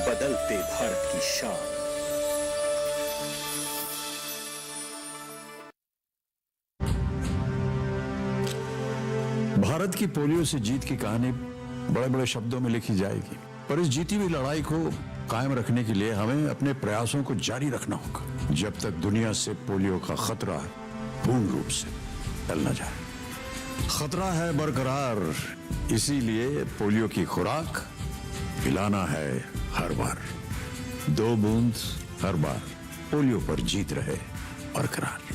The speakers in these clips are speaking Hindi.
बदलते भारत की शान। भारत की पोलियो से जीत की कहानी बड़े बड़े शब्दों में लिखी जाएगी, पर इस जीती हुई लड़ाई को कायम रखने के लिए हमें अपने प्रयासों को जारी रखना होगा जब तक दुनिया से पोलियो का खतरा पूर्ण रूप से टल न जाए। खतरा है बरकरार, इसीलिए पोलियो की खुराक पिलाना है हर बार। 2 बूंद हर बार, पोलियो पर जीत रहे बरकरार।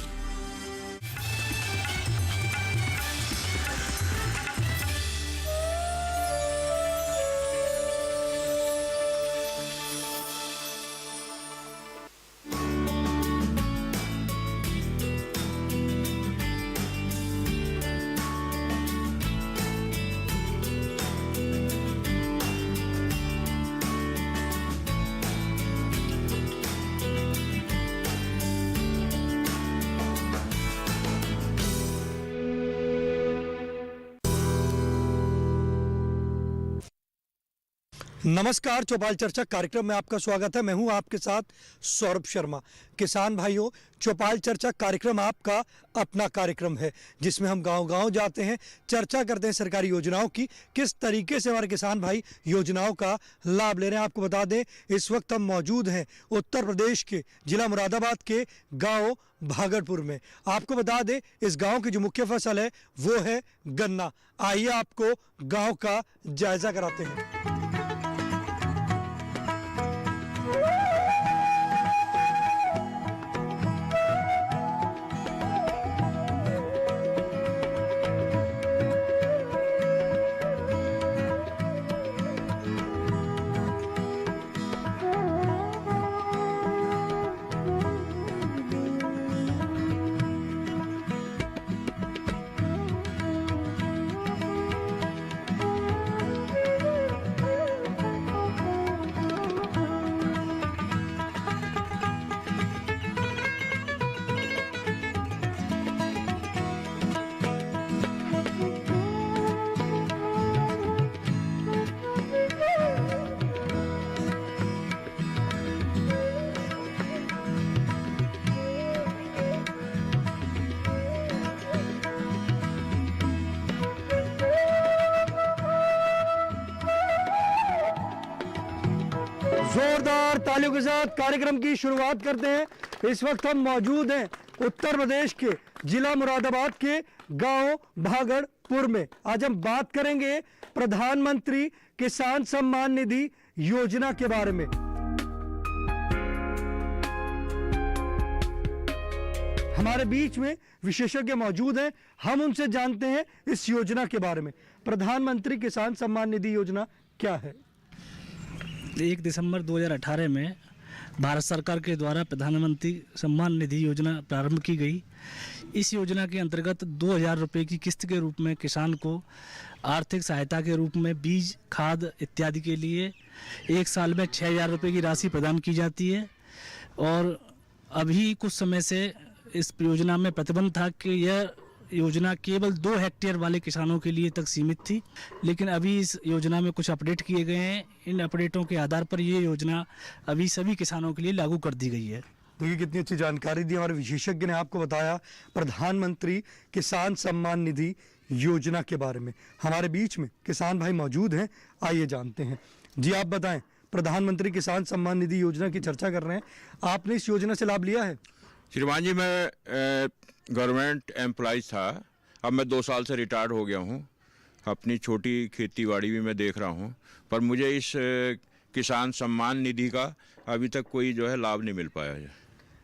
नमस्कार, चौपाल चर्चा कार्यक्रम में आपका स्वागत है। मैं हूं आपके साथ सौरभ शर्मा। किसान भाइयों, चौपाल चर्चा कार्यक्रम आपका अपना कार्यक्रम है जिसमें हम गांव-गांव जाते हैं, चर्चा करते हैं सरकारी योजनाओं की, किस तरीके से हमारे किसान भाई योजनाओं का लाभ ले रहे हैं। आपको बता दें, इस वक्त हम मौजूद हैं उत्तर प्रदेश के जिला मुरादाबाद के गाँव भागलपुर में। आपको बता दें, इस गाँव की जो मुख्य फसल है वो है गन्ना। आइए आपको गाँव का जायजा कराते हैं। जोरदार तालियों के साथ कार्यक्रम की शुरुआत करते हैं। इस वक्त हम मौजूद हैं उत्तर प्रदेश के जिला मुरादाबाद के गांव भागलपुर में। आज हम बात करेंगे प्रधानमंत्री किसान सम्मान निधि योजना के बारे में। हमारे बीच में विशेषज्ञ मौजूद हैं, हम उनसे जानते हैं इस योजना के बारे में। प्रधानमंत्री किसान सम्मान निधि योजना क्या है? 1 दिसंबर 2018 में भारत सरकार के द्वारा प्रधानमंत्री सम्मान निधि योजना प्रारंभ की गई। इस योजना के अंतर्गत 2000 रुपये की किस्त के रूप में किसान को आर्थिक सहायता के रूप में बीज, खाद इत्यादि के लिए 1 साल में 6000 रुपये की राशि प्रदान की जाती है। और अभी कुछ समय से इस योजना में प्रतिबंध था कि यह योजना केवल 2 हेक्टेयर वाले किसानों के लिए तक सीमित थी, लेकिन अभी इस योजना में कुछ अपडेट किए गए हैं। इन अपडेटों के आधार पर ये योजना अभी सभी किसानों के लिए लागू कर दी गई है। देखिए कितनी अच्छी जानकारी दी हमारे विशेषज्ञ ने आपको बताया प्रधानमंत्री किसान सम्मान निधि योजना के बारे में। हमारे बीच में किसान भाई मौजूद हैं, आइए जानते हैं। जी आप बताएं, प्रधानमंत्री किसान सम्मान निधि योजना की चर्चा कर रहे हैं, आपने इस योजना से लाभ लिया है? श्रीमान जी, मैं गवर्नमेंट एम्प्लॉय था, अब मैं 2 साल से रिटायर्ड हो गया हूँ। अपनी छोटी खेती बाड़ी भी मैं देख रहा हूँ, पर मुझे इस किसान सम्मान निधि का अभी तक कोई जो है लाभ नहीं मिल पाया है।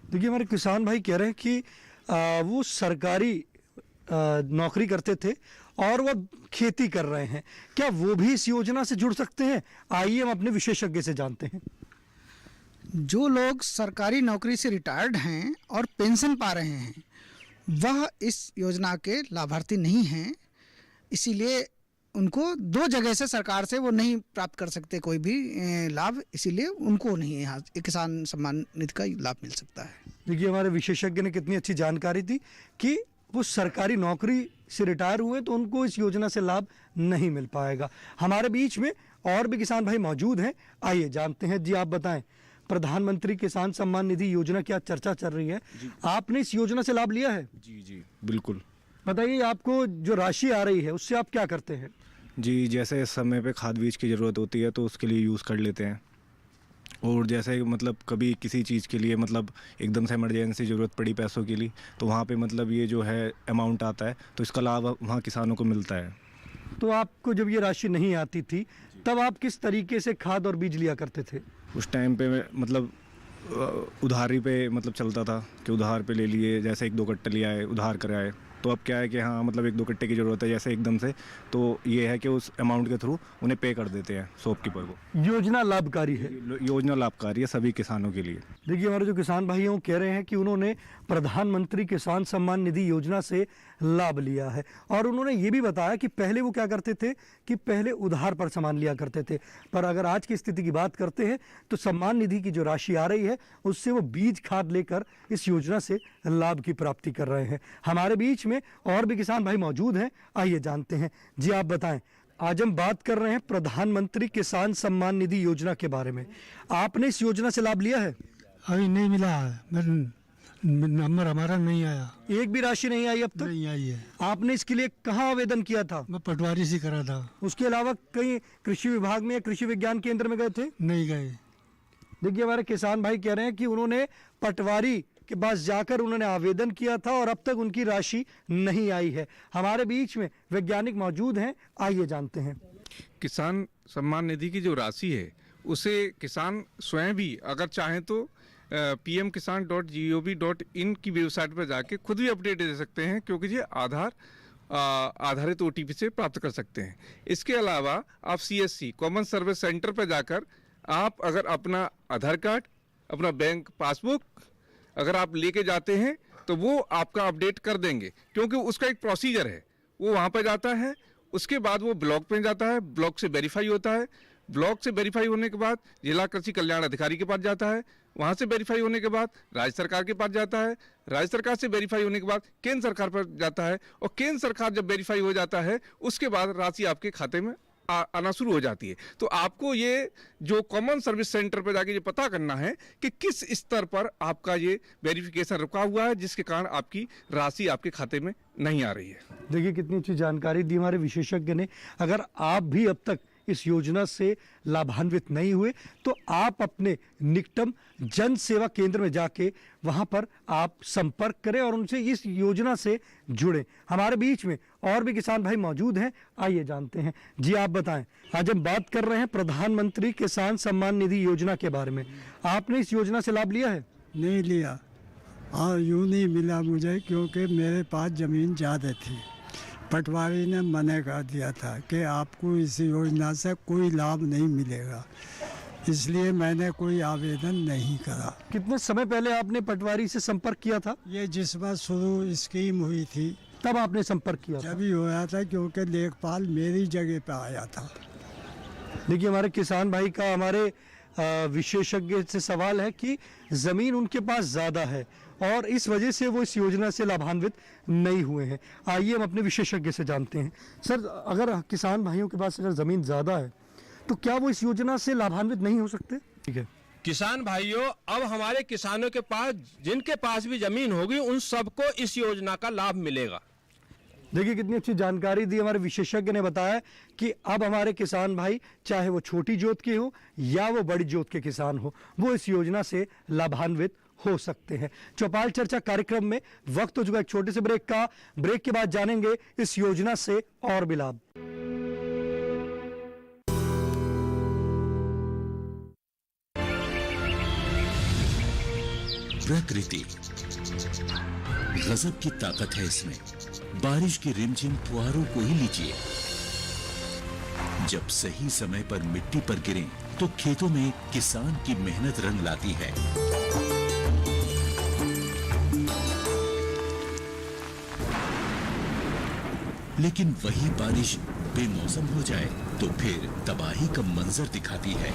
देखिए हमारे किसान भाई कह रहे हैं कि वो सरकारी नौकरी करते थे और वो खेती कर रहे हैं, क्या वो भी इस योजना से जुड़ सकते हैं? आइए हम अपने विशेषज्ञ से जानते हैं। जो लोग सरकारी नौकरी से रिटायर्ड हैं और पेंशन पा रहे हैं वह इस योजना के लाभार्थी नहीं हैं, इसीलिए उनको 2 जगह से सरकार से वो नहीं प्राप्त कर सकते कोई भी लाभ, इसीलिए उनको नहीं यहाँ किसान सम्मान निधि का लाभ मिल सकता है। देखिए हमारे विशेषज्ञ ने कितनी अच्छी जानकारी दी कि वो सरकारी नौकरी से रिटायर हुए तो उनको इस योजना से लाभ नहीं मिल पाएगा। हमारे बीच में और भी किसान भाई मौजूद हैं, आइए जानते हैं। जी आप बताएं, प्रधानमंत्री किसान सम्मान निधि योजना की आज चर्चा चल रही है, आपने इस योजना से लाभ लिया है? जी जी बिल्कुल। बताइए, आपको जो राशि आ रही है उससे आप क्या करते हैं? जी, जैसे इस समय पे खाद बीज की ज़रूरत होती है तो उसके लिए यूज़ कर लेते हैं, और जैसे मतलब कभी किसी चीज़ के लिए मतलब एकदम से इमरजेंसी ज़रूरत पड़ी पैसों के लिए, तो वहाँ पे मतलब ये जो है अमाउंट आता है तो इसका लाभ वहाँ किसानों को मिलता है। तो आपको जब ये राशि नहीं आती थी तब आप किस तरीके से खाद और बीज लिया करते थे? उस टाइम पे मतलब उधारी पे मतलब चलता था कि उधार पे ले लिए, जैसे 1-2 कट्टे ले आए, उधार कराए। तो अब क्या है कि हाँ मतलब 1-2 कट्टे की ज़रूरत है जैसे एकदम से, तो ये है कि उस अमाउंट के थ्रू उन्हें पे कर देते हैं शॉपकीपर को। योजना लाभकारी है, योजना लाभकारी है सभी किसानों के लिए। देखिए हमारे जो किसान भाई हैं कह रहे हैं कि उन्होंने प्रधानमंत्री किसान सम्मान निधि योजना से लाभ लिया है, और उन्होंने ये भी बताया कि पहले वो क्या करते थे कि पहले उधार पर सामान लिया करते थे, पर अगर आज की स्थिति की बात करते हैं तो सम्मान निधि की जो राशि आ रही है उससे वो बीज खाद लेकर इस योजना से लाभ की प्राप्ति कर रहे हैं। हमारे बीच में और भी किसान भाई मौजूद हैं, आइए जानते हैं। जी आप बताएं, आज हम बात कर रहे हैं प्रधानमंत्री किसान सम्मान निधि योजना के बारे में। आपने इस योजना से लाभ लिया है? अभी नहीं मिला है, नंबर हमारा नहीं आया, एक भी राशि नहीं आई अब तक? नहीं आई है। आपने इसके लिए कहाँ आवेदन किया था? मैं पटवारी से करा था। उसके अलावा कहीं कृषि विभाग में या कृषि विज्ञान केंद्र में गए थे? नहीं गए। देखिए हमारे किसान भाई कह रहे हैं कि उन्होंने पटवारी के पास जाकर उन्होंने आवेदन किया था और अब तक उनकी राशि नहीं आई है। हमारे बीच में वैज्ञानिक मौजूद हैं, आइए जानते हैं। किसान सम्मान निधि की जो राशि है उसे किसान स्वयं भी अगर चाहें तो pmkisan.gov.in की वेबसाइट पर जाके खुद भी अपडेट दे सकते हैं, क्योंकि ये आधारित OTP से प्राप्त कर सकते हैं। इसके अलावा आप CSC कॉमन सर्विस सेंटर पर जाकर आप अगर अपना आधार कार्ड, अपना बैंक पासबुक अगर आप लेके जाते हैं तो वो आपका अपडेट कर देंगे, क्योंकि उसका एक प्रोसीजर है। वो वहाँ पर जाता है, उसके बाद वो ब्लॉक पे जाता है, ब्लॉक से वेरीफाई होता है, ब्लॉक से वेरीफाई होने के बाद जिला कृषि कल्याण अधिकारी के पास जाता है, वहाँ से वेरीफाई होने के बाद राज्य सरकार के पास जाता है, राज्य सरकार से वेरीफाई होने के बाद केंद्र सरकार पर जाता है, और केंद्र सरकार जब वेरीफाई हो जाता है उसके बाद राशि आपके खाते में आना शुरू हो जाती है। तो आपको ये जो कॉमन सर्विस सेंटर पर जाके ये पता करना है कि किस स्तर पर आपका ये वेरिफिकेशन रुका हुआ है, जिसके कारण आपकी राशि आपके खाते में नहीं आ रही है। देखिए कितनी अच्छी जानकारी दी हमारे विशेषज्ञ ने। अगर आप भी अब तक इस योजना से लाभान्वित नहीं हुए तो आप अपने निकटम जन सेवा केंद्र में जाके वहां पर आप संपर्क करें और उनसे इस योजना से जुड़ें। हमारे बीच में और भी किसान भाई मौजूद हैं, आइए जानते हैं। जी आप बताएं, आज हम बात कर रहे हैं प्रधानमंत्री किसान सम्मान निधि योजना के बारे में। आपने इस योजना से लाभ लिया है? नहीं लिया, और यूँ नहीं मिला मुझे, क्योंकि मेरे पास ज़मीन ज़्यादा थी। पटवारी ने मना कर दिया था कि आपको इस योजना से कोई लाभ नहीं मिलेगा, इसलिए मैंने कोई आवेदन नहीं करा। कितने समय पहले आपने पटवारी से संपर्क किया था? ये जिस बार शुरू स्कीम हुई थी तब आपने संपर्क किया था? जब ही होया था, क्योंकि लेखपाल मेरी जगह पे आया था। देखिए हमारे किसान भाई का हमारे विशेषज्ञ से सवाल है कि ज़मीन उनके पास ज़्यादा है और इस वजह से वो इस योजना से लाभान्वित नहीं हुए हैं। आइए हम अपने विशेषज्ञ से जानते हैं। सर, अगर किसान भाइयों के पास अगर ज़मीन ज़्यादा है तो क्या वो इस योजना से लाभान्वित नहीं हो सकते? ठीक है किसान भाइयों, अब हमारे किसानों के पास जिनके पास भी ज़मीन होगी उन सबको इस योजना का लाभ मिलेगा। देखिए कितनी अच्छी जानकारी दी हमारे विशेषज्ञ ने। बताया कि अब हमारे किसान भाई चाहे वो छोटी जोत के हो या वो बड़ी जोत के किसान हो, वो इस योजना से लाभान्वित हो सकते हैं। चौपाल चर्चा कार्यक्रम में वक्त हो चुका एक छोटे से ब्रेक का। ब्रेक के बाद जानेंगे इस योजना से और भी लाभ। प्रकृति गजब की ताकत है इसमें। बारिश की रिमझिम फुहारों को ही लीजिए, जब सही समय पर मिट्टी पर गिरें तो खेतों में किसान की मेहनत रंग लाती है। लेकिन वही बारिश बेमौसम हो जाए तो फिर तबाही का मंजर दिखाती है।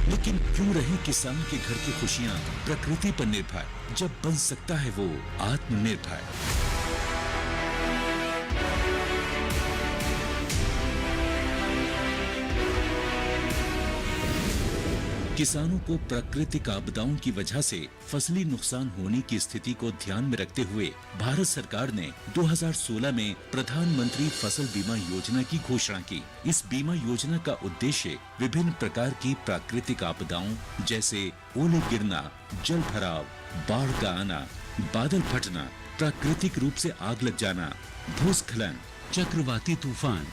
लेकिन क्यों रहे किसान के घर की खुशियां प्रकृति पर निर्भर, जब बन सकता है वो आत्मनिर्भर। किसानों को प्राकृतिक आपदाओं की वजह से फसली नुकसान होने की स्थिति को ध्यान में रखते हुए भारत सरकार ने 2016 में प्रधानमंत्री फसल बीमा योजना की घोषणा की। इस बीमा योजना का उद्देश्य विभिन्न प्रकार की प्राकृतिक आपदाओं जैसे ओले गिरना, जल भराव, बाढ़ का आना, बादल फटना, प्राकृतिक रूप से आग लग जाना, भूस्खलन, चक्रवाती तूफान,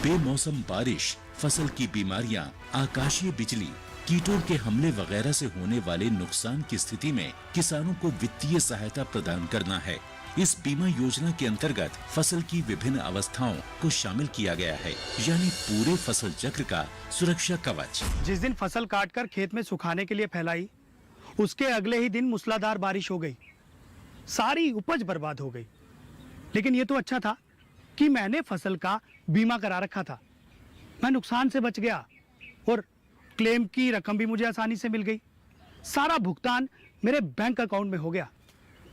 बेमौसम बारिश, फसल की बीमारियां, आकाशीय बिजली, कीटों के हमले वगैरह से होने वाले नुकसान की स्थिति में किसानों को वित्तीय सहायता प्रदान करना है। इस बीमा योजना के अंतर्गत फसल की विभिन्न अवस्थाओं को शामिल किया गया है, यानी पूरे फसल चक्र का सुरक्षा कवच। जिस दिन फसल काटकर खेत में सुखाने के लिए फैलाई, उसके अगले ही दिन मूसलाधार बारिश हो गई, सारी उपज बर्बाद हो गई। लेकिन ये तो अच्छा था कि मैंने फसल का बीमा करा रखा था, मैं नुकसान से बच गया और क्लेम की रकम भी मुझे आसानी से मिल गई। सारा भुगतान मेरे बैंक अकाउंट में हो गया।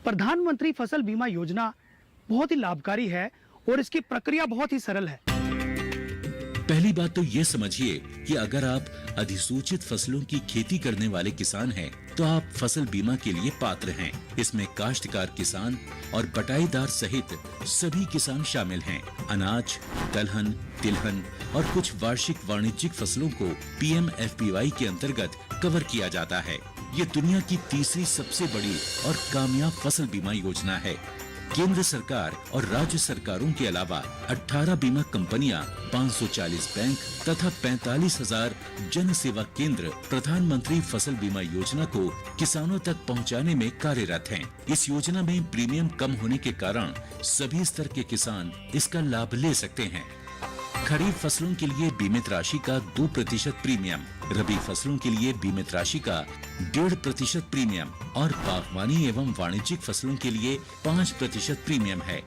प्रधानमंत्री फसल बीमा योजना बहुत ही लाभकारी है और इसकी प्रक्रिया बहुत ही सरल है। पहली बात तो ये समझिए कि अगर आप अधिसूचित फसलों की खेती करने वाले किसान हैं, तो आप फसल बीमा के लिए पात्र हैं। इसमें काश्तकार किसान और बटाईदार सहित सभी किसान शामिल हैं। अनाज, दलहन, तिलहन और कुछ वार्षिक वाणिज्यिक फसलों को PMFBY के अंतर्गत कवर किया जाता है। ये दुनिया की तीसरी सबसे बड़ी और कामयाब फसल बीमा योजना है। केंद्र सरकार और राज्य सरकारों के अलावा 18 बीमा कंपनियां, 540 बैंक तथा 45,000 जन सेवा केंद्र प्रधानमंत्री फसल बीमा योजना को किसानों तक पहुंचाने में कार्यरत हैं। इस योजना में प्रीमियम कम होने के कारण सभी स्तर के किसान इसका लाभ ले सकते हैं। खरीफ फसलों के लिए बीमित राशि का 2% प्रीमियम, रबी फसलों के लिए बीमित राशि का 1.5% प्रीमियम और बागवानी एवं वाणिज्यिक फसलों के लिए 5% प्रीमियम है।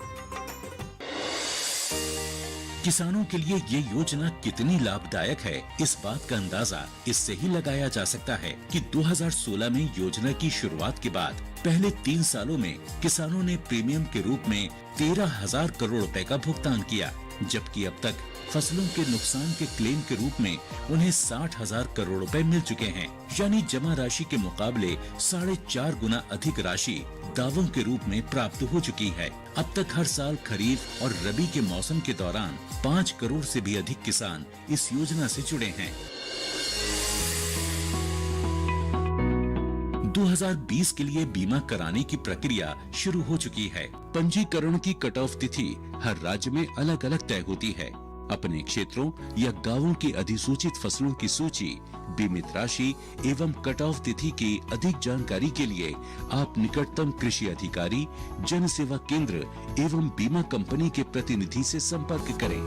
किसानों के लिए ये योजना कितनी लाभदायक है, इस बात का अंदाजा इससे ही लगाया जा सकता है कि 2016 में योजना की शुरुआत के बाद पहले 3 सालों में किसानों ने प्रीमियम के रूप में 13,000 करोड़ रुपए का भुगतान किया, जबकि अब तक फसलों के नुकसान के क्लेम के रूप में उन्हें 60,000 करोड़ रुपए मिल चुके हैं, यानी जमा राशि के मुकाबले 4.5 गुना अधिक राशि दावों के रूप में प्राप्त हो चुकी है। अब तक हर साल खरीफ और रबी के मौसम के दौरान 5 करोड़ से भी अधिक किसान इस योजना से जुड़े हैं। 2020 के लिए बीमा कराने की प्रक्रिया शुरू हो चुकी है। पंजीकरण की कट ऑफ तिथि हर राज्य में अलग अलग तय होती है। अपने क्षेत्रों या गांवों की अधिसूचित फसलों की सूची, बीमित राशि एवं कट ऑफ तिथि की अधिक जानकारी के लिए आप निकटतम कृषि अधिकारी, जन सेवा केंद्र एवं बीमा कंपनी के प्रतिनिधि से संपर्क करें।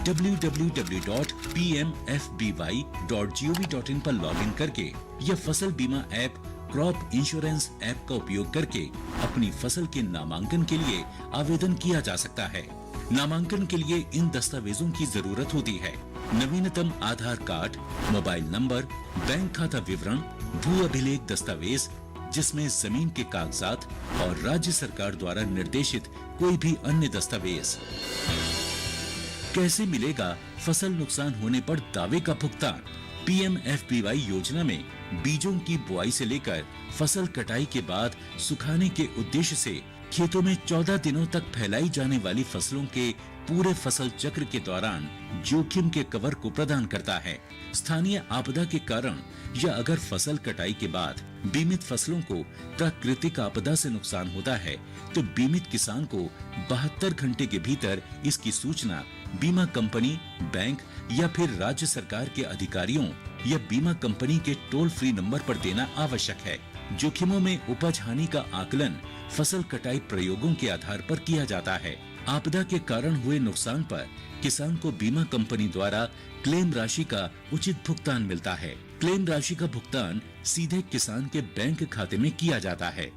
www.pmfby.gov.in पर लॉगिन करके या फसल बीमा ऐप क्रॉप इंश्योरेंस ऐप का उपयोग करके अपनी फसल के नामांकन के लिए आवेदन किया जा सकता है। नामांकन के लिए इन दस्तावेजों की जरूरत होती है: नवीनतम आधार कार्ड, मोबाइल नंबर, बैंक खाता विवरण, भू अभिलेख दस्तावेज जिसमें जमीन के कागजात और राज्य सरकार द्वारा निर्देशित कोई भी अन्य दस्तावेज। कैसे मिलेगा फसल नुकसान होने पर दावे का भुगतान? PMFBY योजना में बीजों की बुआई से लेकर फसल कटाई के बाद सुखाने के उद्देश्य से खेतों में 14 दिनों तक फैलाई जाने वाली फसलों के पूरे फसल चक्र के दौरान जोखिम के कवर को प्रदान करता है। स्थानीय आपदा के कारण या अगर फसल कटाई के बाद बीमित फसलों को प्राकृतिक आपदा से नुकसान होता है, तो बीमित किसान को 72 घंटे के भीतर इसकी सूचना बीमा कंपनी, बैंक या फिर राज्य सरकार के अधिकारियों या बीमा कंपनी के टोल फ्री नंबर पर देना आवश्यक है। जोखिमों में उपज हानि का आकलन फसल कटाई प्रयोगों के आधार पर किया जाता है। आपदा के कारण हुए नुकसान पर किसान को बीमा कंपनी द्वारा क्लेम राशि का उचित भुगतान मिलता है। क्लेम राशि का भुगतान सीधे किसान के बैंक खाते में किया जाता है।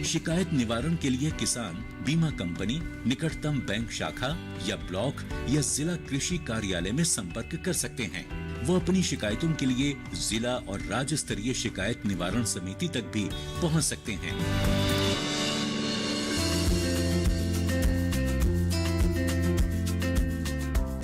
शिकायत निवारण के लिए किसान बीमा कंपनी, निकटतम बैंक शाखा या ब्लॉक या जिला कृषि कार्यालय में संपर्क कर सकते हैं। वो अपनी शिकायतों के लिए जिला और राज्य स्तरीय शिकायत निवारण समिति तक भी पहुंच सकते हैं।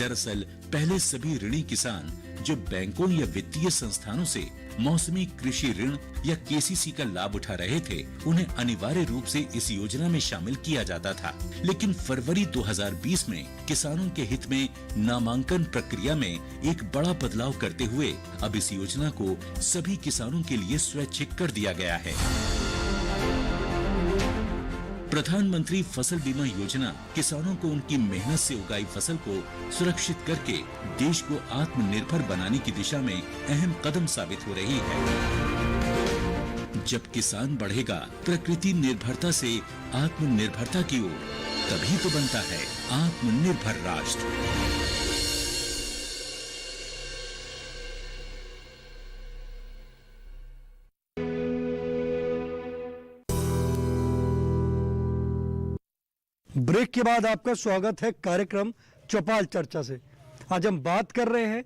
दरअसल पहले सभी ऋणी किसान जो बैंकों या वित्तीय संस्थानों से मौसमी कृषि ऋण या केसीसी का लाभ उठा रहे थे, उन्हें अनिवार्य रूप से इस योजना में शामिल किया जाता था। लेकिन फरवरी 2020 में किसानों के हित में नामांकन प्रक्रिया में एक बड़ा बदलाव करते हुए अब इस योजना को सभी किसानों के लिए स्वैच्छिक कर दिया गया है। प्रधानमंत्री फसल बीमा योजना किसानों को उनकी मेहनत से उगाई फसल को सुरक्षित करके देश को आत्मनिर्भर बनाने की दिशा में अहम कदम साबित हो रही है। जब किसान बढ़ेगा प्रकृति निर्भरता से आत्मनिर्भरता की ओर, तभी तो बनता है आत्मनिर्भर राष्ट्र। ब्रेक के बाद आपका स्वागत है कार्यक्रम चौपाल चर्चा से। आज हम बात कर रहे हैं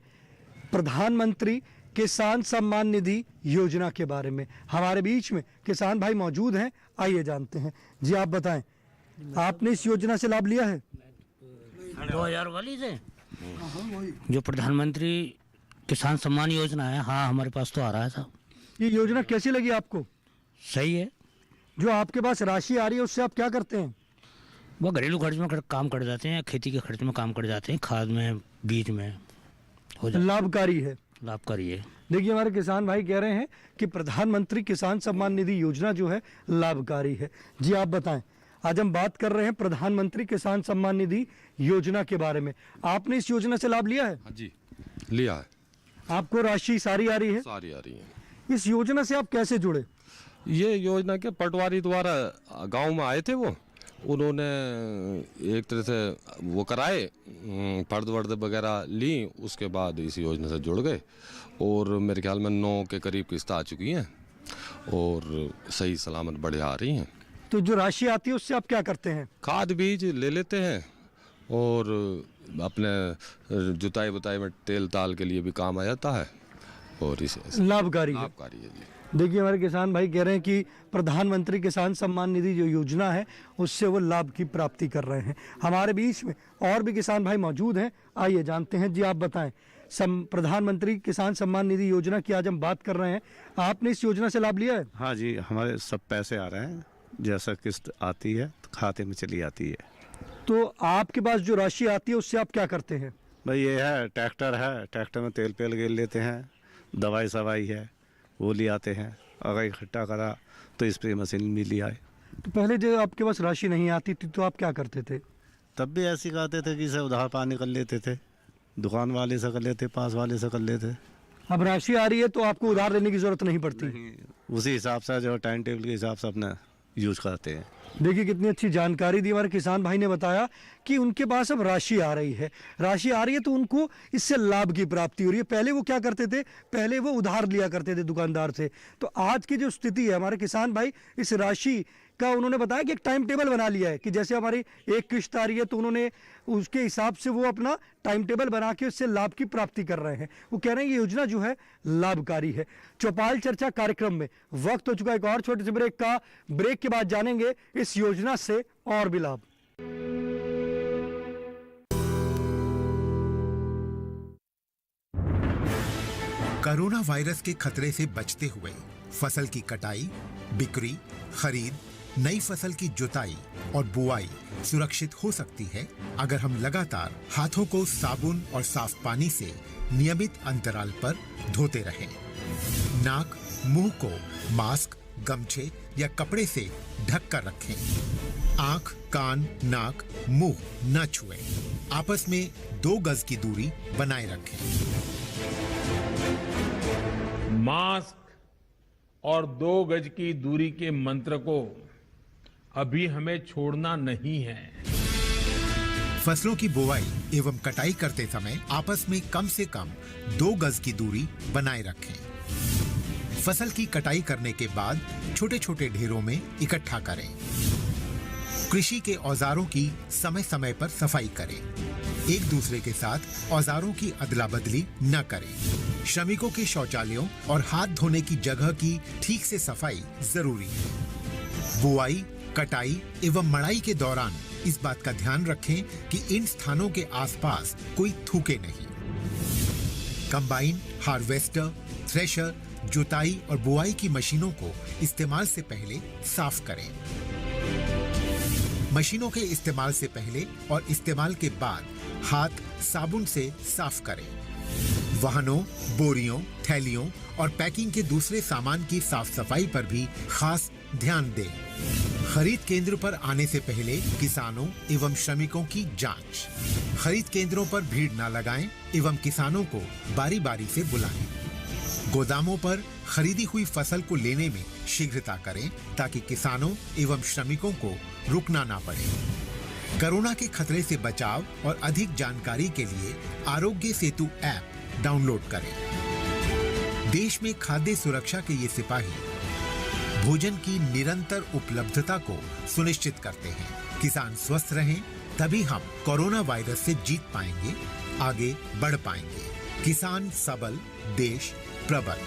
प्रधानमंत्री किसान सम्मान निधि योजना के बारे में। हमारे बीच में किसान भाई मौजूद हैं, आइए जानते हैं। जी आप बताएं, आपने इस योजना से लाभ लिया है? 2000 वाली से जो प्रधानमंत्री किसान सम्मान योजना है, हाँ हमारे पास तो आ रहा है साहब। ये योजना कैसी लगी आपको? सही है। जो आपके पास राशि आ रही है उससे आप क्या करते हैं? वो घरेलू खर्च में काम कर जाते हैं, खेती के खर्च में काम कर जाते हैं, खाद में, बीज में हो जाता है। लाभकारी है। लाभकारी है। देखिए हमारे किसान भाई कह रहे हैं कि प्रधानमंत्री किसान सम्मान निधि योजना जो है लाभकारी है। जी आप बताएं, आज हम बात कर रहे हैं प्रधानमंत्री किसान सम्मान निधि योजना के बारे में। आपने इस योजना से लाभ लिया है? हाँ जी, लिया है। आपको राशि सारी आ रही है? सारी आ रही है। इस योजना से आप कैसे जुड़े? ये योजना के पटवारी द्वारा गांव में आए थे, वो उन्होंने एक तरह से वो कराए, फर्द वर्द वगैरह ली, उसके बाद इस योजना से जुड़ गए और मेरे ख्याल में 9 के करीब किस्त आ चुकी हैं और सही सलामत बढ़िया आ रही हैं। तो जो राशि आती है उससे आप क्या करते हैं? खाद बीज ले लेते हैं और अपने जुताई बुताई में तेल ताल के लिए भी काम आ जाता है और इसे लाभकारी है जी। देखिए हमारे किसान भाई कह रहे हैं कि प्रधानमंत्री किसान सम्मान निधि जो योजना है उससे वो लाभ की प्राप्ति कर रहे हैं। हमारे बीच में और भी किसान भाई मौजूद हैं, आइए जानते हैं। जी आप बताएं, प्रधानमंत्री किसान सम्मान निधि योजना की आज हम बात कर रहे हैं, आपने इस योजना से लाभ लिया है? हाँ जी, हमारे सब पैसे आ रहे हैं, जैसा किस्त आती है तो खाते में चली आती है। तो आपके पास जो राशि आती है उससे आप क्या करते हैं? भाई ये है ट्रैक्टर में तेल पेल गेल लेते हैं, दवाई सवाई है वो ले आते हैं, अगर इकट्ठा करा तो स्प्रे मशीन भी ले आए। तो पहले जब आपके पास राशि नहीं आती थी तो आप क्या करते थे? तब भी ऐसे करते थे कि इसे उधार पानी कर लेते थे, दुकान वाले से कर लेते, पास वाले से कर लेते। अब राशि आ रही है तो आपको उधार लेने की जरूरत नहीं पड़ती? उसी हिसाब से जो टाइम टेबल के हिसाब से अपना यूज करते हैं। देखिए कितनी अच्छी जानकारी दी हमारे किसान भाई ने बताया कि उनके पास अब राशि आ रही है। राशि आ रही है तो उनको इससे लाभ की प्राप्ति हो रही है। पहले वो क्या करते थे? पहले वो उधार लिया करते थे दुकानदार से। तो आज की जो स्थिति है, हमारे किसान भाई इस राशि का उन्होंने बताया कि एक टाइम टेबल बना लिया है कि जैसे हमारी एक किश्त आ रही है तो उन्होंने उसके हिसाब से वो अपना टाइम टेबल बना के उससे लाभ की प्राप्ति कर रहे हैं। वो कह रहे हैं ये योजना जो है लाभकारी है। चौपाल चर्चा कार्यक्रम में वक्त हो चुका है एक और छोटे से ब्रेक का। ब्रेक के बाद जानेंगे इस योजना से और भी लाभ। कोरोना वायरस के खतरे से बचते हुए फसल की कटाई, बिक्री, खरीद, नई फसल की जुताई और बुआई सुरक्षित हो सकती है अगर हम लगातार हाथों को साबुन और साफ पानी से नियमित अंतराल पर धोते रहें। नाक, मुंह को मास्क, गमछे या कपड़े से ढक कर रखें। आंख, कान, नाक, मुंह न छुएं। आपस में 2 गज की दूरी बनाए रखें। मास्क और 2 गज की दूरी के मंत्र को अभी हमें छोड़ना नहीं है। फसलों की बुवाई एवं कटाई करते समय आपस में कम से कम 2 गज की दूरी बनाए रखें। फसल की कटाई करने के बाद छोटे छोटे ढेरों में इकट्ठा करें। कृषि के औजारों की समय समय पर सफाई करें। एक दूसरे के साथ औजारों की अदला बदली न करें। श्रमिकों के शौचालयों और हाथ धोने की जगह की ठीक से सफाई जरूरी है। बुआई, कटाई एवं मड़ाई के दौरान इस बात का ध्यान रखें कि इन स्थानों के आसपास कोई थूके नहीं। कंबाइन, हार्वेस्टर, थ्रेशर, जुताई और बुआई की मशीनों को इस्तेमाल से पहले साफ करें। मशीनों के इस्तेमाल से पहले और इस्तेमाल के बाद हाथ साबुन से साफ करें। वाहनों, बोरियों, थैलियों और पैकिंग के दूसरे सामान की साफ सफाई पर भी खास ध्यान दें। खरीद केंद्र पर आने से पहले किसानों एवं श्रमिकों की जांच। खरीद केंद्रों पर भीड़ न लगाएं एवं किसानों को बारी बारी से बुलाएं। गोदामों पर खरीदी हुई फसल को लेने में शीघ्रता करें ताकि किसानों एवं श्रमिकों को रुकना ना पड़े। कोरोना के खतरे से बचाव और अधिक जानकारी के लिए आरोग्य सेतु ऐप डाउनलोड करें। देश में खाद्य सुरक्षा के ये सिपाही भोजन की निरंतर उपलब्धता को सुनिश्चित करते हैं। किसान स्वस्थ रहें तभी हम कोरोना वायरस से जीत पाएंगे, आगे बढ़ पाएंगे। किसान सबल, देश प्रबल।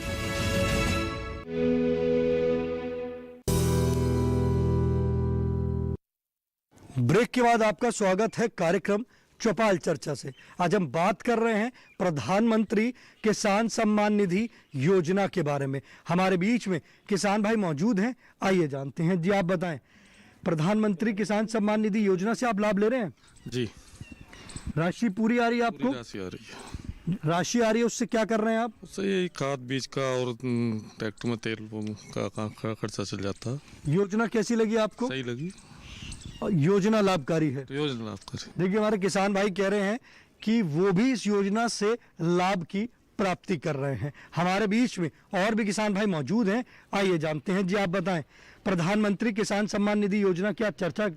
ब्रेक के बाद आपका स्वागत है कार्यक्रम चौपाल चर्चा से। आज हम बात कर रहे हैं प्रधानमंत्री किसान सम्मान निधि योजना के बारे में। हमारे बीच में किसान भाई मौजूद हैं, आइए जानते हैं। जी आप बताएं, प्रधानमंत्री किसान सम्मान निधि योजना से आप लाभ ले रहे हैं? जी। राशि पूरी आ रही है आपको? राशि आ रही है। राशि आ रही है, उससे क्या कर रहे हैं आप? उससे यही खाद बीज का और ट्रैक्टर में तेल का खर्चा चल जाता है। योजना कैसी लगी आपको? सही लगी। योजना लाभकारी है। तो योजना लाभकारी। देखिए हमारे किसान भाई कह रहे हैं कि वो भी इस योजना से लाभ की प्राप्ति कर रहे हैं। हमारे बीच में और भी किसान भाई मौजूद हैं, आइए जानते हैं। जी आप बताएं, प्रधानमंत्री किसान सम्मान निधि योजना की आज चर्चा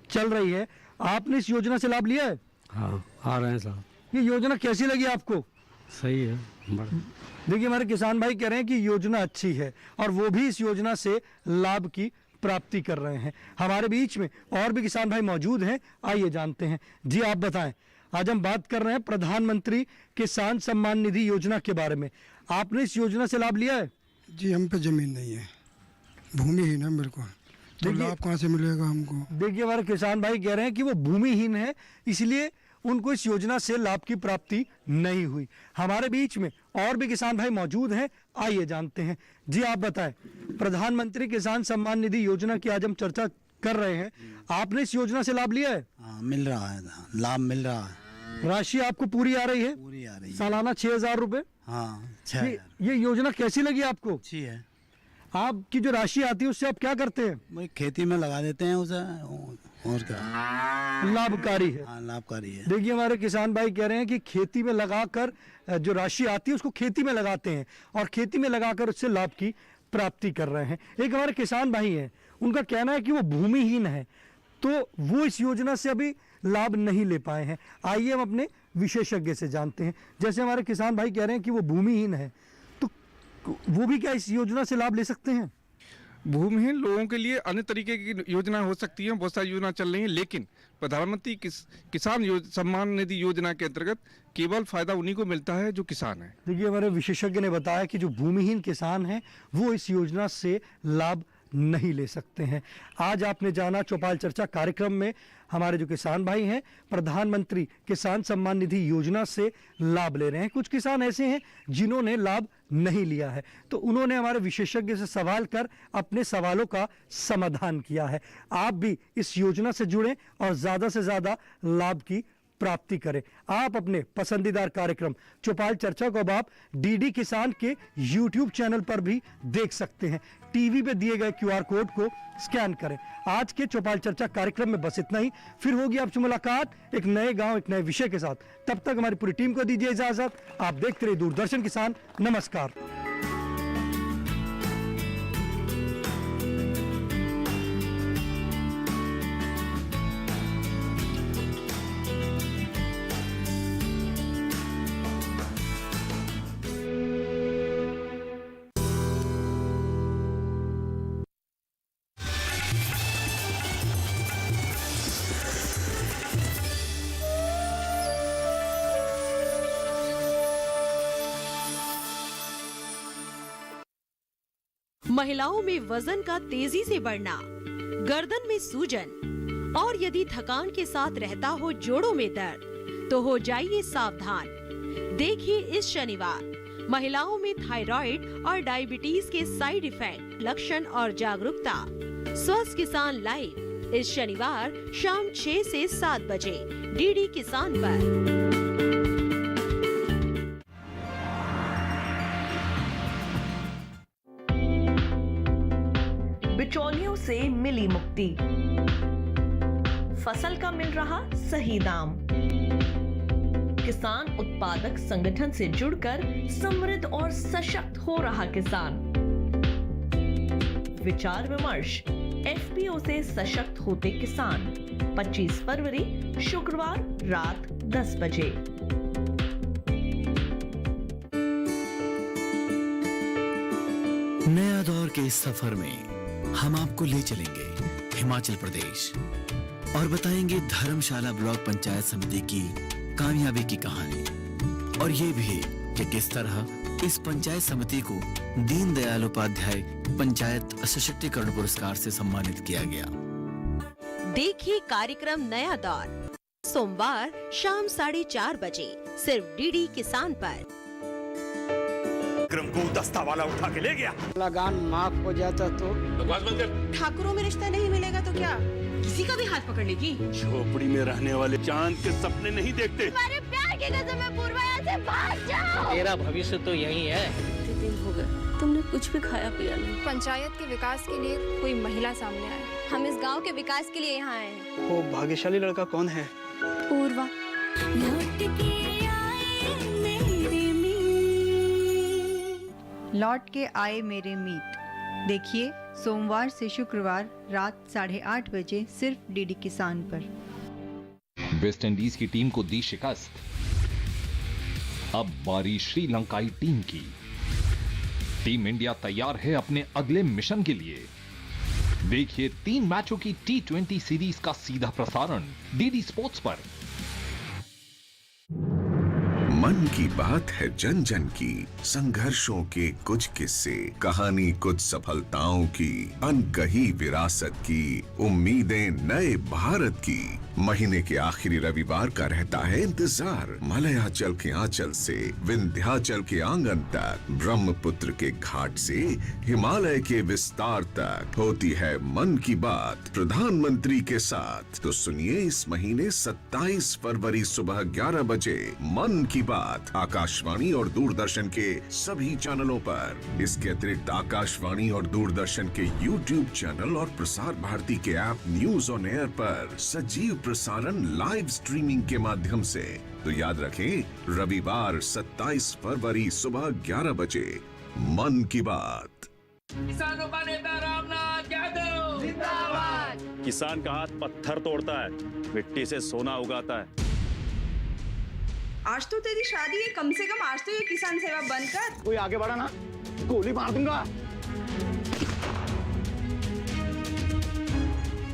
चल रही है, आपने इस योजना से लाभ लिया है? हाँ, आ रहे हैं साहब। ये योजना कैसी लगी आपको? सही है। देखिए हमारे किसान भाई कह रहे हैं कि योजना अच्छी है और वो भी इस योजना से लाभ की प्राप्ति कर रहे हैं। हमारे बीच में और भी किसान भाई मौजूद हैं, आइए जानते हैं। जी आप बताएं, आज हम बात कर रहे हैं प्रधानमंत्री किसान सम्मान निधि योजना के बारे में। आपने इस योजना से लाभ लिया है? जी हम पे जमीन नहीं है, भूमिहीन है मेरे को, तो लाभ कहाँ से मिलेगा हमको? देखिए हमारे किसान भाई कह रहे हैं कि वो भूमिहीन है, इसलिए उनको इस योजना से लाभ की प्राप्ति नहीं हुई। हमारे बीच में और भी किसान भाई मौजूद हैं, आइए जानते हैं। जी आप बताएं, प्रधानमंत्री किसान सम्मान निधि योजना की आज हम चर्चा कर रहे हैं, आपने इस योजना से लाभ लिया है? हाँ, मिल रहा है, लाभ मिल रहा है। राशि आपको पूरी आ रही है? पूरी आ रही है। सालाना 6,000 रुपए। हाँ, 6,000। ये योजना कैसी लगी आपको? अच्छी है। आपकी जो राशि आती है उससे आप क्या करते हैं? भाई खेती में लगा देते हैं उसे, और क्या। लाभकारी है। हाँ, लाभकारी है। देखिए हमारे किसान भाई कह रहे हैं कि खेती में लगाकर जो राशि आती है उसको खेती में लगाते हैं और खेती में लगाकर उससे लाभ की प्राप्ति कर रहे हैं। एक हमारे किसान भाई हैं, उनका कहना है कि वो भूमिहीन है, तो वो इस योजना से अभी लाभ नहीं ले पाए हैं। आइए हम अपने विशेषज्ञ से जानते हैं। जैसे हमारे किसान भाई कह रहे हैं कि वो भूमिहीन है, तो वो भी क्या इस योजना से लाभ ले सकते हैं? भूमिहीन लोगों के लिए अन्य तरीके की योजना हो सकती है, बहुत सारी योजना चल रही हैं, लेकिन प्रधानमंत्री किसान सम्मान निधि योजना के अंतर्गत केवल फायदा उन्हीं को मिलता है जो किसान है। देखिए हमारे विशेषज्ञ ने बताया कि जो भूमिहीन किसान हैं वो इस योजना से लाभ नहीं ले सकते हैं। आज आपने जाना चौपाल चर्चा कार्यक्रम में हमारे जो किसान भाई हैं प्रधानमंत्री किसान सम्मान निधि योजना से लाभ ले रहे हैं। कुछ किसान ऐसे हैं जिन्होंने लाभ नहीं लिया है, तो उन्होंने हमारे विशेषज्ञ से सवाल कर अपने सवालों का समाधान किया है। आप भी इस योजना से जुड़ें और ज़्यादा से ज़्यादा लाभ की प्राप्ति करें। आप अपने पसंदीदार कार्यक्रम चौपाल चर्चा को अब आप डीडी किसान के YouTube चैनल पर भी देख सकते हैं। टीवी पे दिए गए QR कोड को स्कैन करें। आज के चौपाल चर्चा कार्यक्रम में बस इतना ही, फिर होगी आपसे मुलाकात एक नए गांव एक नए विषय के साथ। तब तक हमारी पूरी टीम को दीजिए इजाजत। आप देखते रहिए दूरदर्शन किसान। नमस्कार। महिलाओं में वजन का तेजी से बढ़ना, गर्दन में सूजन, और यदि थकान के साथ रहता हो जोड़ों में दर्द तो हो जाइए सावधान। देखिए इस शनिवार महिलाओं में थायराइड और डायबिटीज के साइड इफेक्ट, लक्षण और जागरूकता। स्वस्थ किसान लाइव इस शनिवार शाम 6 से 7 बजे डीडी किसान पर। बिचौलियों से मिली मुक्ति, फसल का मिल रहा सही दाम, किसान उत्पादक संगठन से जुड़कर समृद्ध और सशक्त हो रहा किसान। विचार विमर्श, एफपीओ से सशक्त होते किसान, 25 फरवरी शुक्रवार रात 10 बजे। नया दौर के इस सफर में हम आपको ले चलेंगे हिमाचल प्रदेश और बताएंगे धर्मशाला ब्लॉक पंचायत समिति की कामयाबी की कहानी, और ये भी कि किस तरह इस पंचायत समिति को दीनदयाल उपाध्याय पंचायत सशक्तिकरण पुरस्कार से सम्मानित किया गया। देखिए कार्यक्रम नया दौर सोमवार शाम 4:30 बजे सिर्फ डीडी किसान पर। को दस्ता वाला उठा के ले गया। लगान माफ हो जाता तो बकवास बंद कर। ठाकुरों में रिश्ता नहीं मिलेगा तो क्या किसी का भी हाथ पकड़ लेगी? झोपड़ी में रहने वाले चांद के सपने नहीं देखते। हमारे प्यार की कसम है पूर्वा, यहाँ से भाग जाओ। तेरा भविष्य तो यही है। कितने दिन हो गए तुमने कुछ भी खाया पिया नहीं। पंचायत के विकास के लिए कोई महिला सामने आए। हम इस गांव के विकास के लिए यहाँ आए हैं। वो भाग्यशाली लड़का कौन है? पूर्वा। लौट के आए मेरे मीत, देखिए सोमवार से शुक्रवार रात 8:30 बजे सिर्फ डीडी किसान पर। वेस्ट इंडीज की टीम को दी शिकस्त, अब बारी श्रीलंकाई टीम की। टीम इंडिया तैयार है अपने अगले मिशन के लिए। देखिए 3 मैचों की T20 सीरीज का सीधा प्रसारण डीडी स्पोर्ट्स पर। मन की बात है जन जन की, संघर्षों के कुछ किस्से, कहानी कुछ सफलताओं की, अनकही विरासत की, उम्मीदें नए भारत की। महीने के आखिरी रविवार का रहता है इंतजार। मलयाचल के आंचल से विंध्याचल के आंगन तक, ब्रह्मपुत्र के घाट से हिमालय के विस्तार तक होती है मन की बात प्रधानमंत्री के साथ। तो सुनिए इस महीने 27 फरवरी सुबह 11 बजे मन की बात आकाशवाणी और दूरदर्शन के सभी चैनलों पर। इसके अतिरिक्त आकाशवाणी और दूरदर्शन के YouTube चैनल और प्रसार भारती के ऐप न्यूज ऑन एयर पर सजीव प्रसारण लाइव स्ट्रीमिंग के माध्यम से। तो याद रखें रविवार 27 फरवरी सुबह 11 बजे मन की बात। किसानों का नेता रामनाथ यादव जिंदाबाद। किसान का हाथ पत्थर तोड़ता है, मिट्टी से सोना उगाता है। आज तो तेरी शादी है, कम से कम आज तो ये किसान सेवा बंद कर। कोई आगे बढ़ा ना गोली मार दूंगा।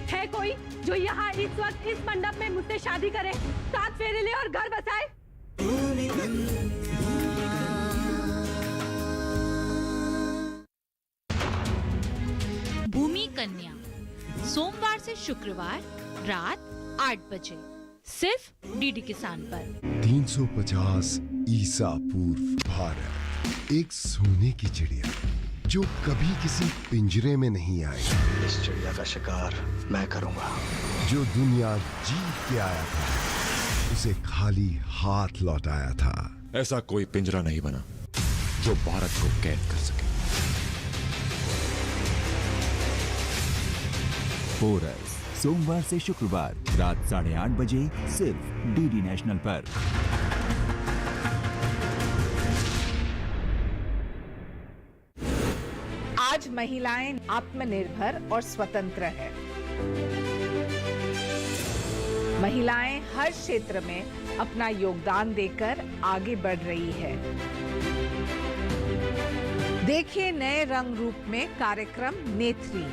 है कोई जो यहाँ इस वक्त इस मंडप में मुझसे शादी करे, 7 फेरे ले और घर बसाए? भूमि कन्या सोमवार से शुक्रवार रात 8 बजे सिर्फ डीडी किसान पर। 350 ईसा पूर्व भारत, एक सोने की चिड़िया जो कभी किसी पिंजरे में नहीं आई। इस चिड़िया का शिकार मैं करूंगा। जो दुनिया जीत के आया था, उसे खाली हाथ लौटाया था। ऐसा कोई पिंजरा नहीं बना जो भारत को कैद कर सके। पोरस सोमवार से शुक्रवार रात 8:30 बजे सिर्फ डीडी नेशनल पर। आज महिलाएं आत्मनिर्भर और स्वतंत्र हैं। महिलाएं हर क्षेत्र में अपना योगदान देकर आगे बढ़ रही है। देखिए नए रंग रूप में कार्यक्रम नेत्री।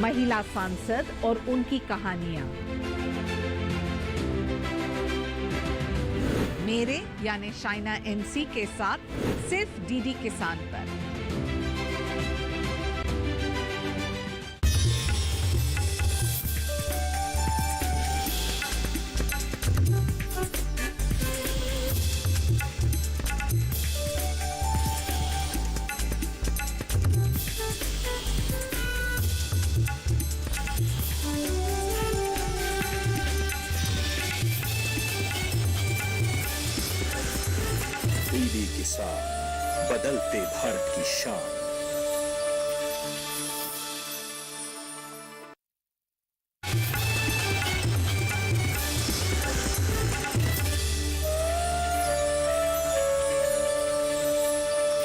महिला सांसद और उनकी कहानियां। मेरे यानी शाइना एमसी के साथ सिर्फ डीडी किसान पर। बदलते भारत की शान।